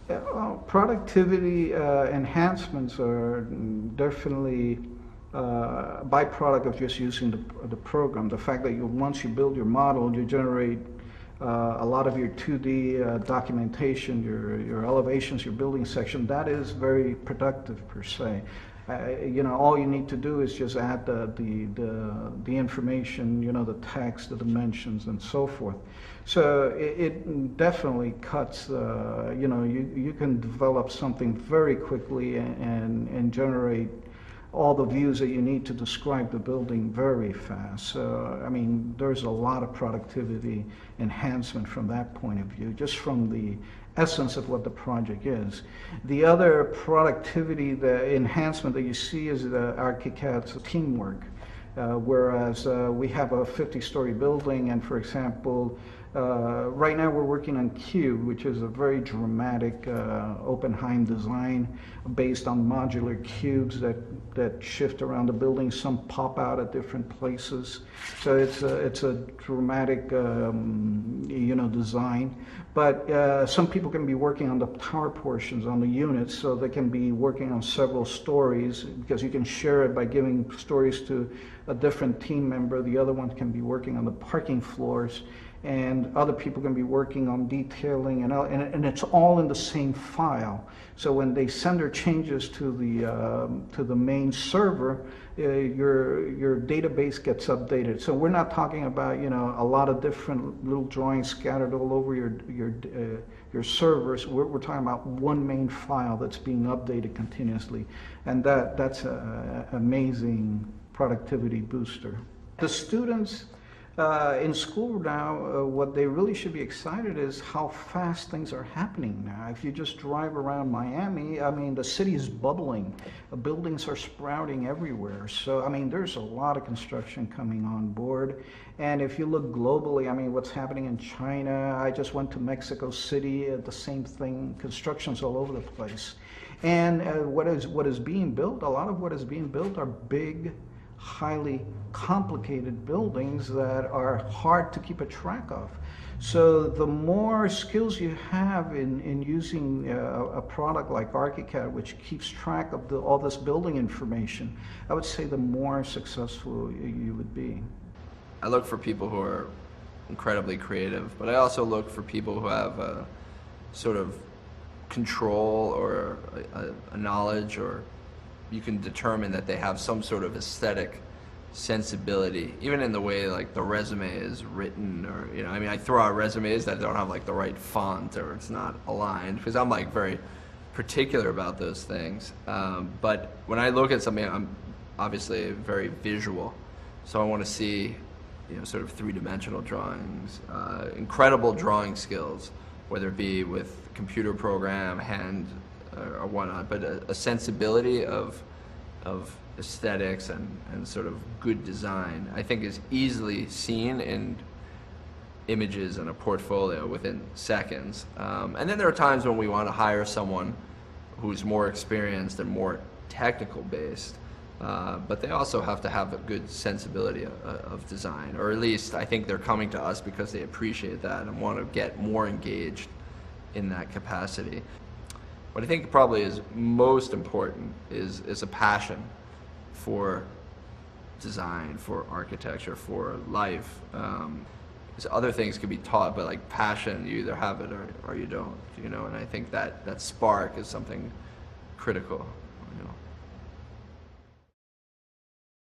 Productivity enhancements are definitely byproduct of just using the program. The fact that once you build your model, you generate a lot of your 2D documentation, your elevations, your building section. That is very productive per se. All you need to do is just add the information, the text, the dimensions, and so forth. So it definitely cuts. You can develop something very quickly and generate all the views that you need to describe the building very fast. So, I mean, there's a lot of productivity enhancement from that point of view, just from the essence of what the project is. The other productivity, the enhancement that you see is the ArchiCAD's teamwork. Whereas we have a 50-story building, and for example, right now we're working on Cube, which is a very dramatic Oppenheim design based on modular cubes that shift around the building. Some pop out at different places. So it's a dramatic design. But some people can be working on the tower portions, on the units, so they can be working on several stories, because you can share it by giving stories to a different team member. The other one can be working on the parking floors, and other people can be working on detailing, and it's all in the same file. So when they send their changes to the main server, your database gets updated. So we're not talking about a lot of different little drawings scattered all over your servers. We're talking about one main file that's being updated continuously, and that's an amazing productivity booster. The students in school now, what they really should be excited is how fast things are happening now. If you just drive around Miami, I mean, the city is bubbling. Buildings are sprouting everywhere. So, I mean, there's a lot of construction coming on board. And if you look globally, I mean, what's happening in China, I just went to Mexico City, the same thing, construction's all over the place. And what is being built, a lot of what is being built are big, highly complicated buildings that are hard to keep a track of. So the more skills you have in using a product like ArchiCAD, which keeps track of all this building information, I would say the more successful you would be. I look for people who are incredibly creative, but I also look for people who have a sort of control or a knowledge, or you can determine that they have some sort of aesthetic sensibility, even in the way like the resume is written, or I mean, I throw out resumes that don't have like the right font or it's not aligned, because I'm like very particular about those things. But when I look at something, I'm obviously very visual, so I want to see sort of three-dimensional drawings, incredible drawing skills, whether it be with computer program, hand, or whatnot, but a sensibility of aesthetics and sort of good design, I think, is easily seen in images and a portfolio within seconds. And then there are times when we want to hire someone who's more experienced and more technical based, but they also have to have a good sensibility of design, or at least I think they're coming to us because they appreciate that and want to get more engaged in that capacity. What I think probably is most important is a passion for design, for architecture, for life. Other things can be taught, but like passion, you either have it or you don't, and I think that spark is something critical.